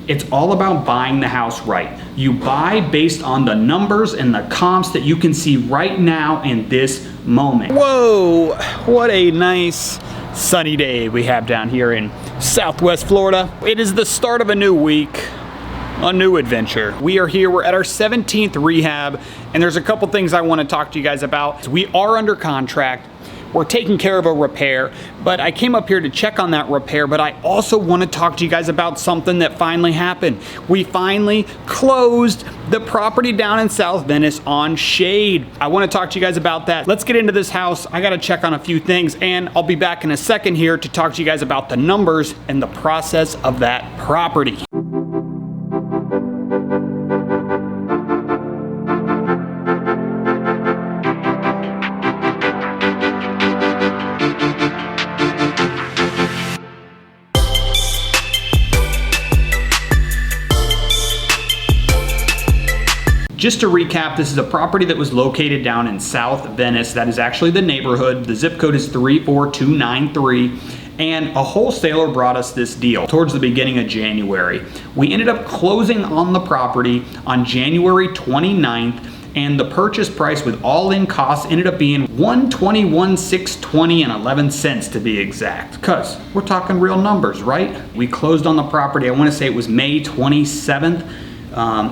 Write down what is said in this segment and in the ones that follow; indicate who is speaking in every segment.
Speaker 1: It's all about buying the house right. You buy based on the numbers and the comps that you can see right now in this moment. Whoa, what a nice sunny day we have down here in Southwest Florida. It is the start of a new week, a new adventure. We are here, we're at our 17th rehab, and there's a couple things I want to talk to you guys about. We are under contract. We're taking care of a repair, but I came up here to check on that repair, but I also want to talk to you guys about something that finally happened. We finally closed the property down in South Venice on Shade. I want to talk to you guys about that. Let's get into this house. I got to check on a few things, and I'll be back in a second here to talk to you guys about the numbers and the process of that property. Just to recap, this is a property that was located down in South Venice. That is actually the neighborhood. The zip code is 34293. And a wholesaler brought us this deal towards the beginning of January. We ended up closing on the property on January 29th. And the purchase price with all-in costs ended up being $121,620 and 11 cents to be exact. Cause we're talking real numbers, right? We closed on the property, I want to say it was May 27th.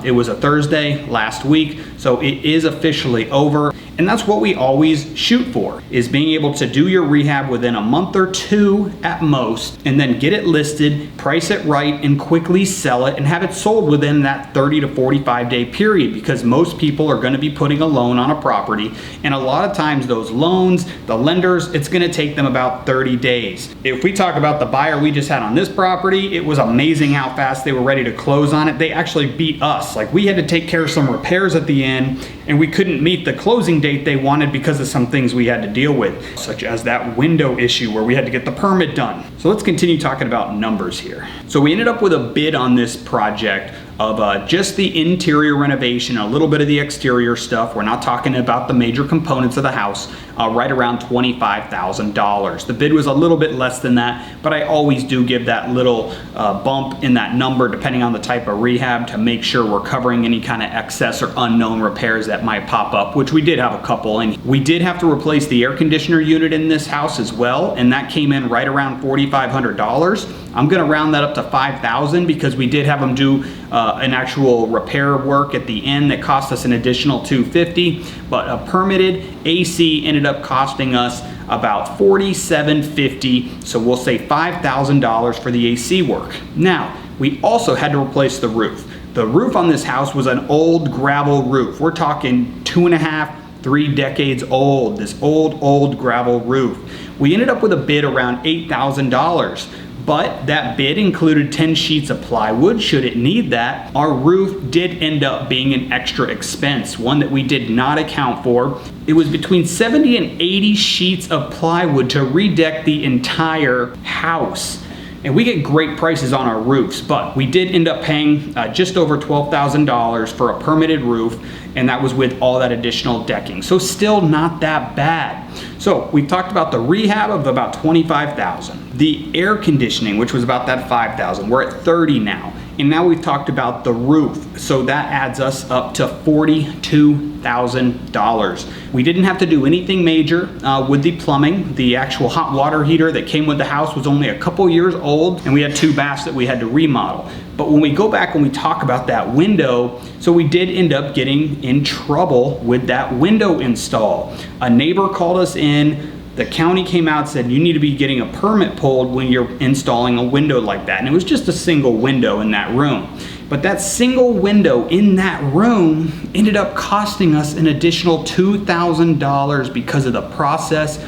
Speaker 1: It was a Thursday last week, so it is officially over. And that's what we always shoot for, is being able to do your rehab within a month or two at most, and then get it listed, price it right, and quickly sell it and have it sold within that 30 to 45 day period, because most people are going to be putting a loan on a property, and a lot of times those loans, the lenders, it's going to take them about 30 days. If we talk about the buyer we just had on this property, it was amazing how fast they were ready to close on it. They actually beat us. Like, we had to take care of some repairs at the end, and we couldn't meet the closing date they wanted because of some things we had to deal with, such as that window issue where we had to get the permit done. So let's continue talking about numbers here. So we ended up with a bid on this project of just the interior renovation, a little bit of the exterior stuff. We're not talking about the major components of the house, right around $25,000. The bid was a little bit less than that, but I always do give that little bump in that number depending on the type of rehab to make sure we're covering any kind of excess or unknown repairs that might pop up, which we did have a couple. And we did have to replace the air conditioner unit in this house as well, and that came in right around $4,500. I'm gonna round that up to $5,000 because we did have them do an actual repair work at the end that cost us an additional $250, but a permitted AC ended up costing us about $4,750, so we'll say $5,000 for the AC work. Now, we also had to replace the roof. The roof on this house was an old gravel roof. We're talking 2.5, 3 decades old, this old gravel roof. We ended up with a bid around $8,000. But that bid included 10 sheets of plywood should it need that. Our roof did end up being an extra expense, one that we did not account for. It was between 70 and 80 sheets of plywood to redeck the entire house. And we get great prices on our roofs, but we did end up paying just over $12,000 for a permitted roof, and that was with all that additional decking. So still not that bad. So we've talked about the rehab of about $25,000. The air conditioning, which was about that $5,000, we're at $30,000 now. And now we've talked about the roof, so that adds us up to $42,000. We didn't have to do anything major with the plumbing. The actual hot water heater that came with the house was only a couple years old, and we had 2 baths that we had to remodel. But when we go back and we talk about that window, so we did end up getting in trouble with that window install. A neighbor called us in. The county came out and said, you need to be getting a permit pulled when you're installing a window like that. And it was just a single window in that room. But that single window in that room ended up costing us an additional $2,000 because of the process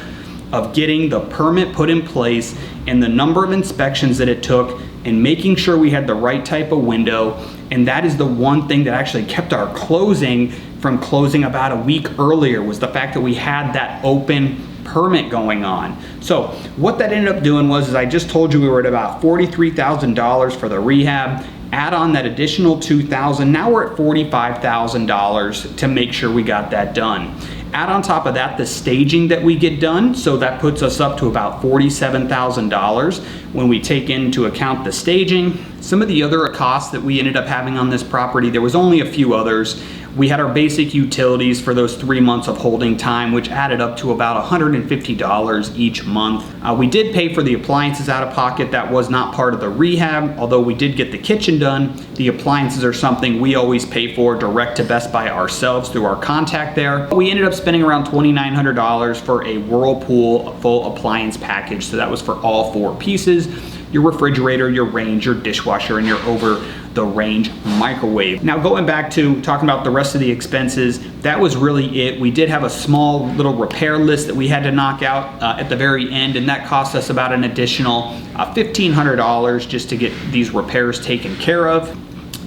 Speaker 1: of getting the permit put in place and the number of inspections that it took and making sure we had the right type of window. And that is the one thing that actually kept our closing from closing about a week earlier, was the fact that we had that open permit going on. So what that ended up doing was, as I just told you, we were at about $43,000 for the rehab. Add on that additional $2,000, now we're at $45,000 to make sure we got that done. Add on top of that the staging that we get done, so that puts us up to about $47,000 when we take into account the staging. Some of the other costs that we ended up having on this property, there was only a few others. We had our basic utilities for those 3 months of holding time, which added up to about $150 each month. We did pay for the appliances out of pocket. That was not part of the rehab, although we did get the kitchen done. The appliances are something we always pay for direct to Best Buy ourselves through our contact there. We ended up spending around $2,900 for a Whirlpool full appliance package. So that was for all 4 pieces: your refrigerator, your range, your dishwasher, and your over the range microwave. Now, going back to talking about the rest of the expenses, that was really it. We did have a small little repair list that we had to knock out at the very end, and that cost us about an additional $1,500 just to get these repairs taken care of.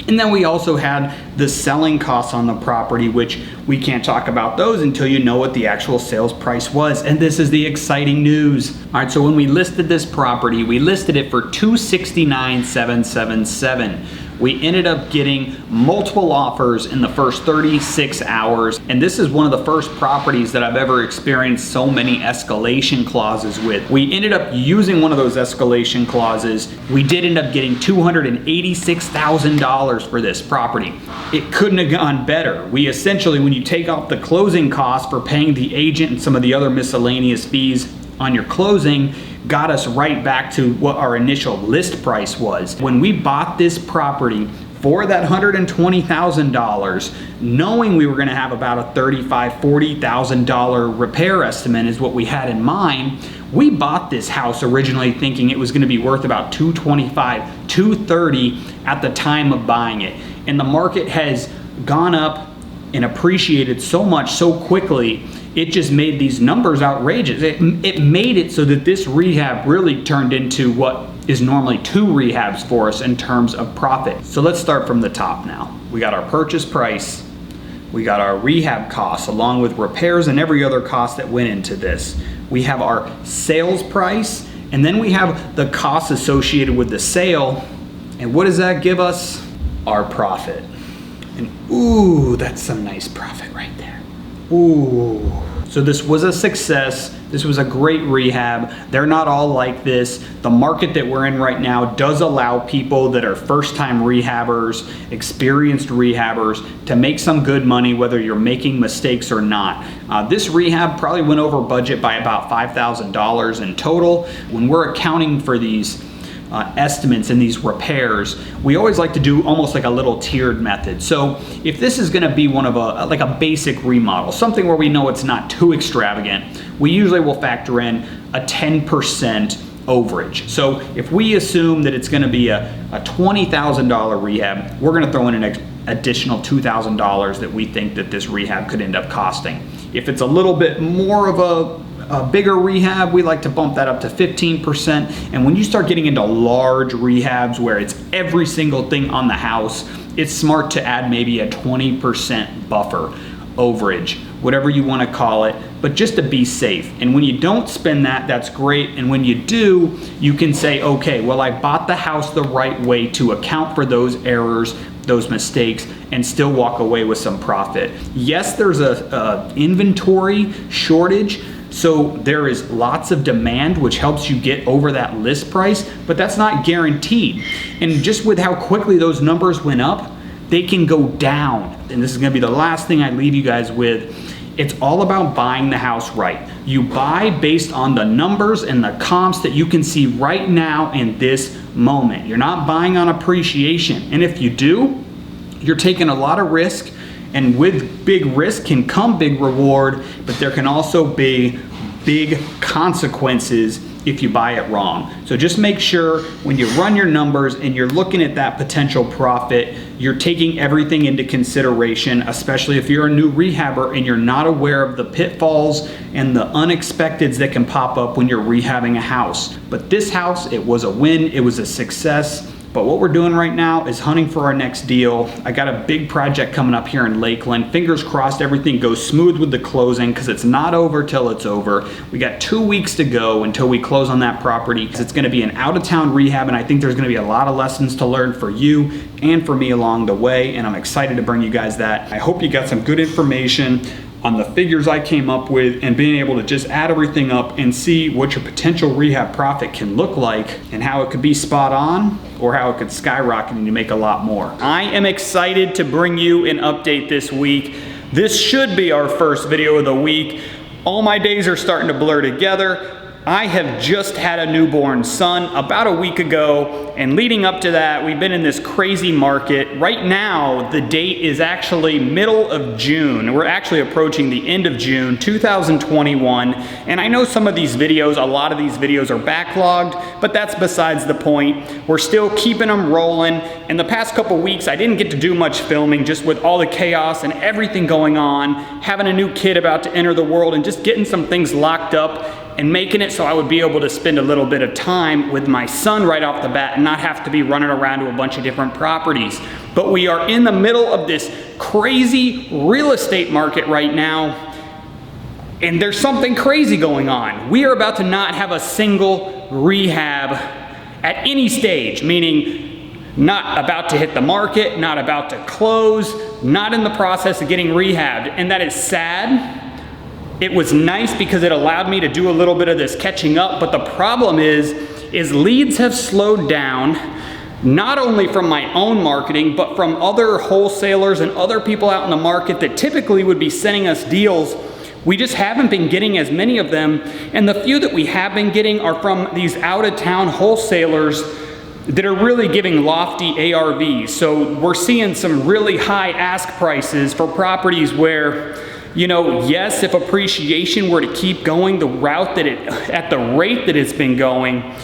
Speaker 1: And then we also had the selling costs on the property, which we can't talk about those until you know what the actual sales price was. And this is the exciting news. All right, so when we listed this property, we listed it for $269,777. We ended up getting multiple offers in the first 36 hours. And this is one of the first properties that I've ever experienced so many escalation clauses with. We ended up using one of those escalation clauses. We did end up getting $286,000 for this property. It couldn't have gone better. We essentially, when you take off the closing costs for paying the agent and some of the other miscellaneous fees on your closing, got us right back to what our initial list price was. When we bought this property for that $120,000, knowing we were gonna have about a $35,000, $40,000 repair estimate is what we had in mind, we bought this house originally thinking it was gonna be worth about $225,000, $230,000 at the time of buying it. And the market has gone up and appreciated so much so quickly, it just made these numbers outrageous. It made it so that this rehab really turned into what is normally 2 rehabs for us in terms of profit. So let's start from the top now. We got our purchase price, we got our rehab costs along with repairs and every other cost that went into this. We have our sales price, and then we have the costs associated with the sale. And what does that give us? Our profit. And ooh, that's some nice profit right there. Ooh. So this was a success. This was a great rehab. They're not all like this. The market that we're in right now does allow people that are first-time rehabbers, experienced rehabbers, to make some good money whether you're making mistakes or not. This rehab probably went over budget by about $5,000 in total. When we're accounting for these estimates and these repairs, we always like to do almost like a little tiered method. So if this is going to be one of like a basic remodel, something where we know it's not too extravagant, we usually will factor in a 10% overage. So if we assume that it's going to be a $20,000 rehab, we're going to throw in an additional $2,000 that we think that this rehab could end up costing. If it's a little bit more of a bigger rehab, we like to bump that up to 15%. And when you start getting into large rehabs where it's every single thing on the house, it's smart to add maybe a 20% buffer, overage, whatever you want to call it, but just to be safe. And when you don't spend that, that's great. And when you do, you can say, okay, well, I bought the house the right way to account for those errors, those mistakes, and still walk away with some profit. Yes, there's a inventory shortage, so there is lots of demand, which helps you get over that list price, but that's not guaranteed. And just with how quickly those numbers went up, they can go down. And this is gonna be the last thing I leave you guys with. It's all about buying the house right. You buy based on the numbers and the comps that you can see right now in this moment. You're not buying on appreciation. And if you do, you're taking a lot of risk. And with big risk can come big reward, but there can also be big consequences if you buy it wrong. So just make sure when you run your numbers and you're looking at that potential profit, you're taking everything into consideration, especially if you're a new rehabber and you're not aware of the pitfalls and the unexpecteds that can pop up when you're rehabbing a house. But this house, it was a win, it was a success. But what we're doing right now is hunting for our next deal. I got a big project coming up here in Lakeland. Fingers crossed everything goes smooth with the closing, because it's not over till it's over. We got 2 weeks to go until we close on that property. It's gonna be an out-of-town rehab, and I think there's gonna be a lot of lessons to learn for you and for me along the way, and I'm excited to bring you guys that. I hope you got some good information on the figures I came up with and being able to just add everything up and see what your potential rehab profit can look like and how it could be spot on or how it could skyrocket and you make a lot more. I am excited to bring you an update this week. This should be our first video of the week. All my days are starting to blur together. I have just had a newborn son about a week ago, and leading up to that, we've been in this crazy market. Right now, the date is actually middle of June. We're actually approaching the end of June, 2021, and I know some of these videos, a lot of these videos are backlogged, but that's besides the point. We're still keeping them rolling. In the past couple weeks, I didn't get to do much filming, just with all the chaos and everything going on, having a new kid about to enter the world, and just getting some things locked up and making it so I would be able to spend a little bit of time with my son right off the bat and not have to be running around to a bunch of different properties. But we are in the middle of this crazy real estate market right now, and there's something crazy going on. We are about to not have a single rehab at any stage, meaning not about to hit the market, not about to close, not in the process of getting rehabbed, and that is sad. It was nice because it allowed me to do a little bit of this catching up, but the problem is leads have slowed down, not only from my own marketing, but from other wholesalers and other people out in the market that typically would be sending us deals. We just haven't been getting as many of them, and the few that we have been getting are from these out-of-town wholesalers that are really giving lofty ARVs. So we're seeing some really high ask prices for properties where, you know, yes, if appreciation were to keep going the route that at the rate that it's been going,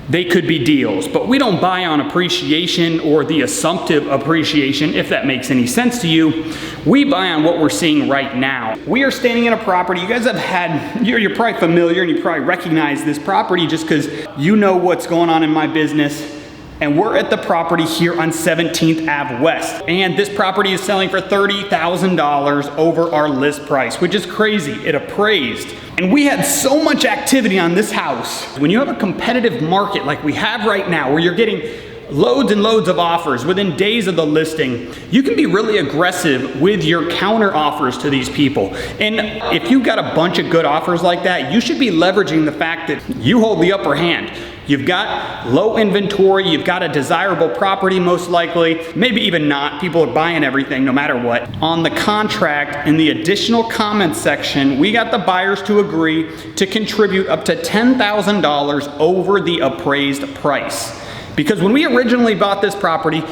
Speaker 1: they could be deals. But we don't buy on appreciation or the assumptive appreciation, if that makes any sense to you. We buy on what we're seeing right now. We are standing in a property. You guys have had, you're probably familiar and you probably recognize this property just because you know what's going on in my business. And we're at the property here on 17th Ave West. And this property is selling for $30,000 over our list price, which is crazy. It appraised. And we had so much activity on this house. When you have a competitive market like we have right now, where you're getting loads and loads of offers within days of the listing, you can be really aggressive with your counter offers to these people. And if you've got a bunch of good offers like that, you should be leveraging the fact that you hold the upper hand. You've got low inventory, you've got a desirable property most likely, maybe even not. People are buying everything no matter what. On the contract, in the additional comments section, we got the buyers to agree to contribute up to $10,000 over the appraised price. Because when we originally bought this property,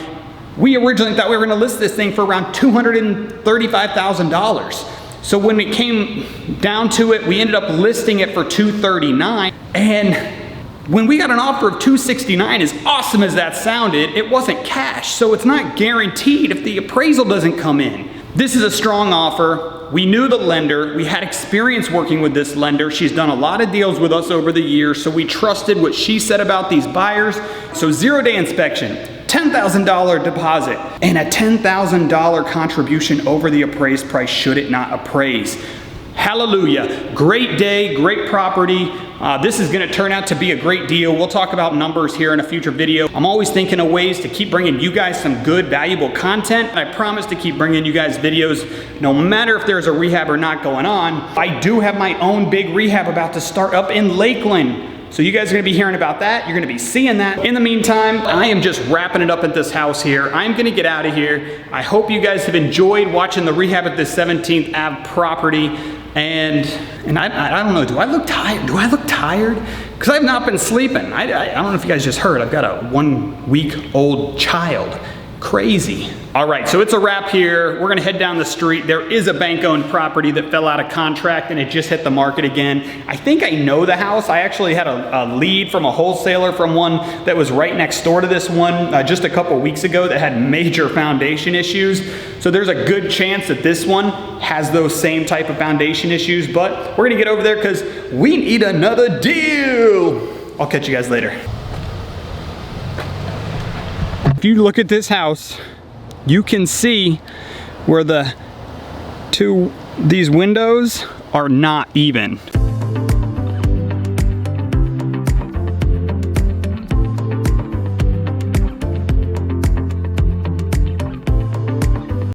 Speaker 1: we originally thought we were gonna list this thing for around $235,000. So when it came down to it, we ended up listing it for $239,000, and when we got an offer of $269,000, as awesome as that sounded, it wasn't cash, so it's not guaranteed if the appraisal doesn't come in. This is a strong offer. We knew the lender. We had experience working with this lender. She's done a lot of deals with us over the years, so we trusted what she said about these buyers. So 0-day inspection, $10,000 deposit, and a $10,000 contribution over the appraised price should it not appraise. Hallelujah. Great day, great property. This is gonna turn out to be a great deal. We'll talk about numbers here in a future video. I'm always thinking of ways to keep bringing you guys some good, valuable content. And I promise to keep bringing you guys videos no matter if there's a rehab or not going on. I do have my own big rehab about to start up in Lakeland. So you guys are gonna be hearing about that. You're gonna be seeing that. In the meantime, I am just wrapping it up at this house here. I'm gonna get out of here. I hope you guys have enjoyed watching the rehab at this 17th Ave property. And I don't know, do I look tired? Do I look tired? Because I've not been sleeping. I don't know if you guys just heard, I've got a 1-week-old child. Crazy. All right, so it's a wrap here. We're gonna head down the street. There is a bank-owned property that fell out of contract and it just hit the market again. I think I know the house. I actually had a lead from a wholesaler from one that was right next door to this one just a couple weeks ago that had major foundation issues. So there's a good chance that this one has those same type of foundation issues, but we're gonna get over there because we need another deal. I'll catch you guys later. If you look at this house, you can see where these windows are not even.